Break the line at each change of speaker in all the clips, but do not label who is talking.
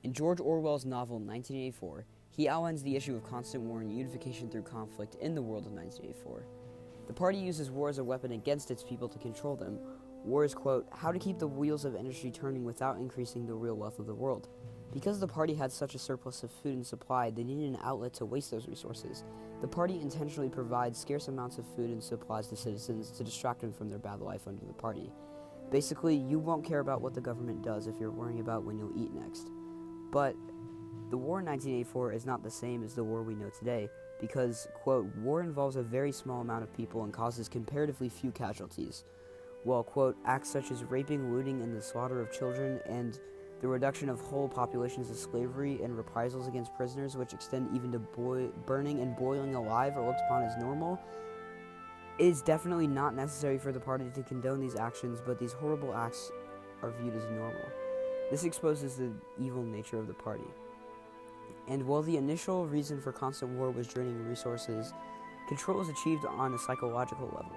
In George Orwell's novel 1984, he outlines the issue of constant war and unification through conflict in the world of 1984. The party uses war as a weapon against its people to control them. War is, quote, how to keep the wheels of industry turning without increasing the real wealth of the world. Because the party had such a surplus of food and supply, they needed an outlet to waste those resources. The party intentionally provides scarce amounts of food and supplies to citizens to distract them from their bad life under the party. Basically, you won't care about what the government does if you're worrying about when you'll eat next. But the war in 1984 is not the same as the war we know today because, quote, war involves a very small amount of people and causes comparatively few casualties, while, quote, acts such as raping, looting, and the slaughter of children and the reduction of whole populations to slavery and reprisals against prisoners, which extend even to burning and boiling alive, are looked upon as normal. It is definitely not necessary for the party to condone these actions, but these horrible acts are viewed as normal. This exposes the evil nature of the party. And while the initial reason for constant war was draining resources, control is achieved on a psychological level.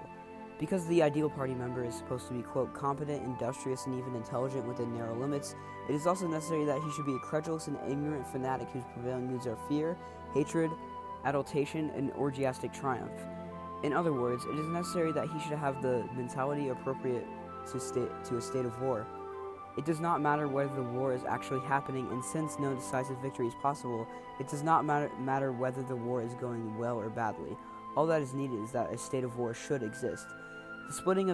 Because the ideal party member is supposed to be, quote, competent, industrious, and even intelligent within narrow limits, it is also necessary that he should be a credulous and ignorant fanatic whose prevailing moods are fear, hatred, adulation, and orgiastic triumph. In other words, it is necessary that he should have the mentality appropriate to a state of war. It does not matter whether the war is actually happening, and since no decisive victory is possible, it does not matter whether the war is going well or badly. All that is needed is that a state of war should exist. The splitting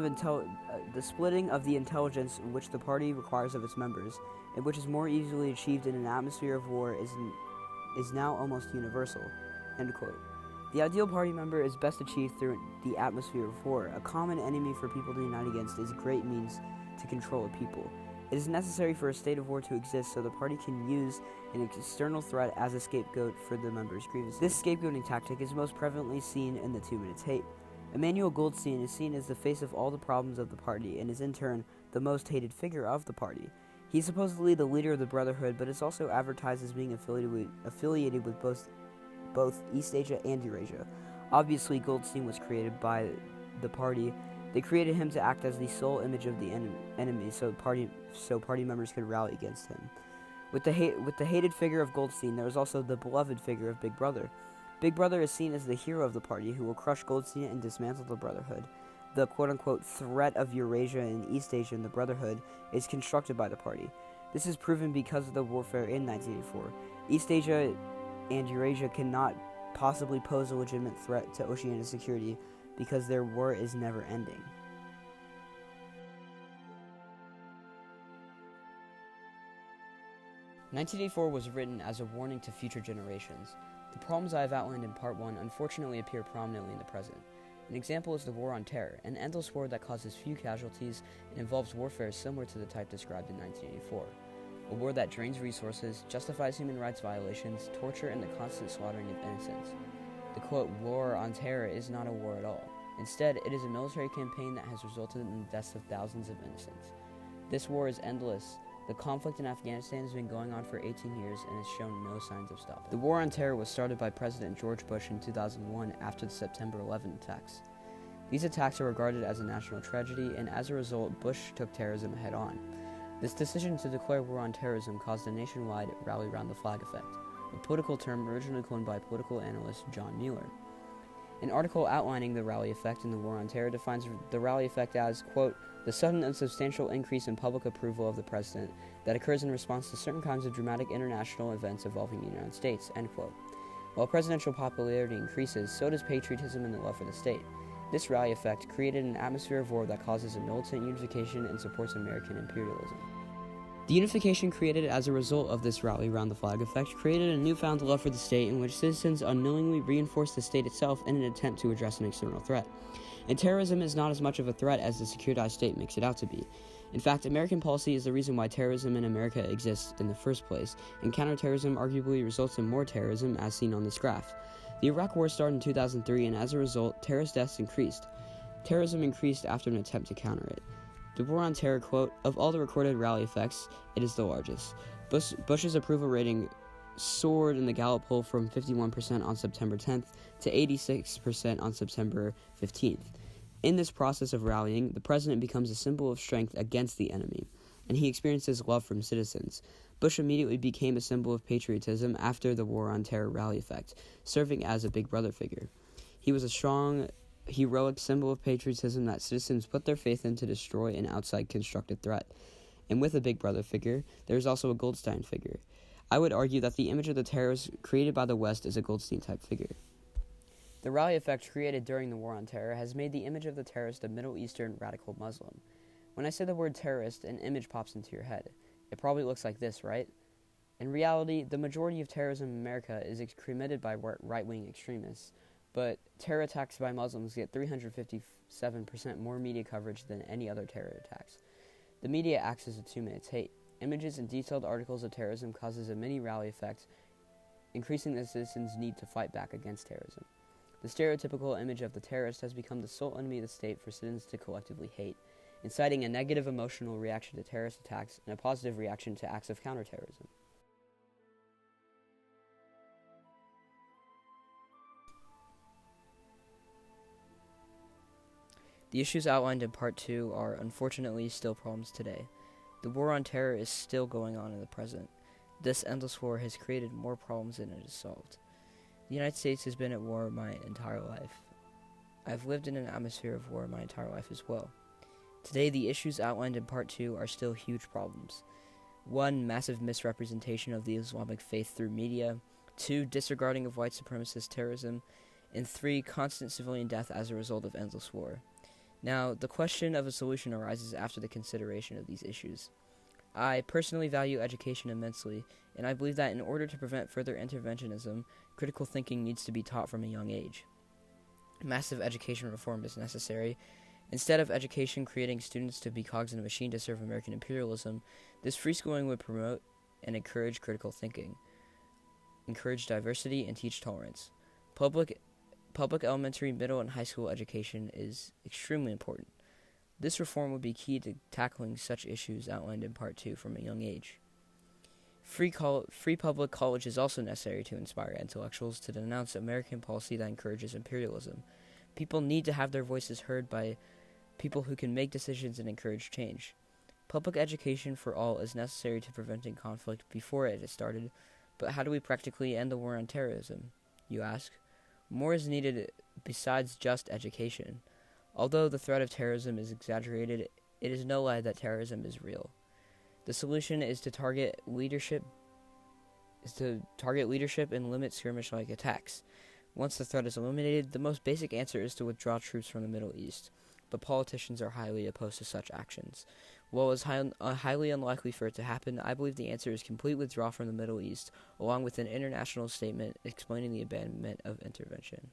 of the intelligence which the party requires of its members, and which is more easily achieved in an atmosphere of war, is now almost universal. End quote. The ideal party member is best achieved through the atmosphere of war. A common enemy for people to unite against is a great means to control a people. It is necessary for a state of war to exist so the party can use an external threat as a scapegoat for the members' grievances. This scapegoating tactic is most prevalently seen in the 2 Minutes Hate. Emmanuel Goldstein is seen as the face of all the problems of the party and is in turn the most hated figure of the party. He is supposedly the leader of the Brotherhood, but is also advertised as being affiliated with both East Asia and Eurasia. Obviously, Goldstein was created by the party. They created him to act as the sole image of the enemy, so party members could rally against him. With the hated figure of Goldstein, there is also the beloved figure of Big Brother. Big Brother is seen as the hero of the party who will crush Goldstein and dismantle the Brotherhood. The quote-unquote threat of Eurasia and East Asia and the Brotherhood is constructed by the party. This is proven because of the warfare in 1984. East Asia and Eurasia cannot possibly pose a legitimate threat to oceanic security because their war is never ending. "1984 was written as a warning to future generations. The problems I have outlined in Part 1 unfortunately appear prominently in the present. An example is the War on Terror, an endless war that causes few casualties and involves warfare similar to the type described in 1984. A war that drains resources, justifies human rights violations, torture, and the constant slaughtering of innocents. The quote, War on Terror is not a war at all. Instead, it is a military campaign that has resulted in the deaths of thousands of innocents. This war is endless. The conflict in Afghanistan has been going on for 18 years and has shown no signs of stopping. The War on Terror was started by President George Bush in 2001 after the September 11 attacks. These attacks are regarded as a national tragedy, and as a result, Bush took terrorism head-on. This decision to declare war on terrorism caused a nationwide rally around the flag effect, a political term originally coined by political analyst John Mueller. An article outlining the rally effect in the War on Terror defines the rally effect as, quote, the sudden and substantial increase in public approval of the president that occurs in response to certain kinds of dramatic international events involving the United States, end quote. While presidential popularity increases, so does patriotism and the love for the state. This rally effect created an atmosphere of war that causes a militant unification and supports American imperialism. The unification created as a result of this rally around the flag effect created a newfound love for the state in which citizens unknowingly reinforce the state itself in an attempt to address an external threat. And terrorism is not as much of a threat as the securitized state makes it out to be. In fact, American policy is the reason why terrorism in America exists in the first place, and counterterrorism arguably results in more terrorism as seen on this graph. The Iraq War started in 2003, and as a result, terrorist deaths increased. Terrorism increased after an attempt to counter it. The War on Terror, quote, of all the recorded rally effects, it is the largest. Bush's approval rating soared in the Gallup poll from 51% on September 10th to 86% on September 15th. In this process of rallying, the president becomes a symbol of strength against the enemy, and he experiences love from citizens. Bush immediately became a symbol of patriotism after the War on Terror rally effect, serving as a big brother figure. He was a strong, heroic symbol of patriotism that citizens put their faith in to destroy an outside constructed threat. And with a big brother figure, there is also a Goldstein figure. I would argue that the image of the terrorist created by the West is a Goldstein-type figure. The rally effect created during the War on Terror has made the image of the terrorist a Middle Eastern radical Muslim. When I say the word terrorist, an image pops into your head. It probably looks like this, right? In reality, the majority of terrorism in America is committed by right-wing extremists, but terror attacks by Muslims get 357% more media coverage than any other terror attacks. The media acts as a two-minute hate. Images and detailed articles of terrorism causes a mini-rally effect, increasing the citizens' need to fight back against terrorism. The stereotypical image of the terrorist has become the sole enemy of the state for citizens to collectively hate, inciting a negative emotional reaction to terrorist attacks and a positive reaction to acts of counterterrorism. The issues outlined in Part 2 are unfortunately still problems today. The war on terror is still going on in the present. This endless war has created more problems than it has solved. The United States has been at war my entire life. I've lived in an atmosphere of war my entire life as well. Today, the issues outlined in Part 2 are still huge problems. 1. Massive misrepresentation of the Islamic faith through media. 2. Disregarding of white supremacist terrorism. And 3. Constant civilian death as a result of endless war. Now, the question of a solution arises after the consideration of these issues. I personally value education immensely, and I believe that in order to prevent further interventionism, critical thinking needs to be taught from a young age. Massive education reform is necessary. Instead of education creating students to be cogs in a machine to serve American imperialism, this free schooling would promote and encourage critical thinking, encourage diversity, and teach tolerance. Public elementary, middle, and high school education is extremely important. This reform would be key to tackling such issues outlined in Part 2 from a young age. Free public college is also necessary to inspire intellectuals to denounce American policy that encourages imperialism. People need to have their voices heard by people who can make decisions and encourage change. Public education for all is necessary to preventing conflict before it has started, but how do we practically end the war on terrorism, you ask? More is needed besides just education. Although the threat of terrorism is exaggerated, it is no lie that terrorism is real. The solution is to target leadership and limit skirmish-like attacks. Once the threat is eliminated, the most basic answer is to withdraw troops from the Middle East, but politicians are highly opposed to such actions. While it is highly unlikely for it to happen, I believe the answer is complete withdrawal from the Middle East, along with an international statement explaining the abandonment of intervention.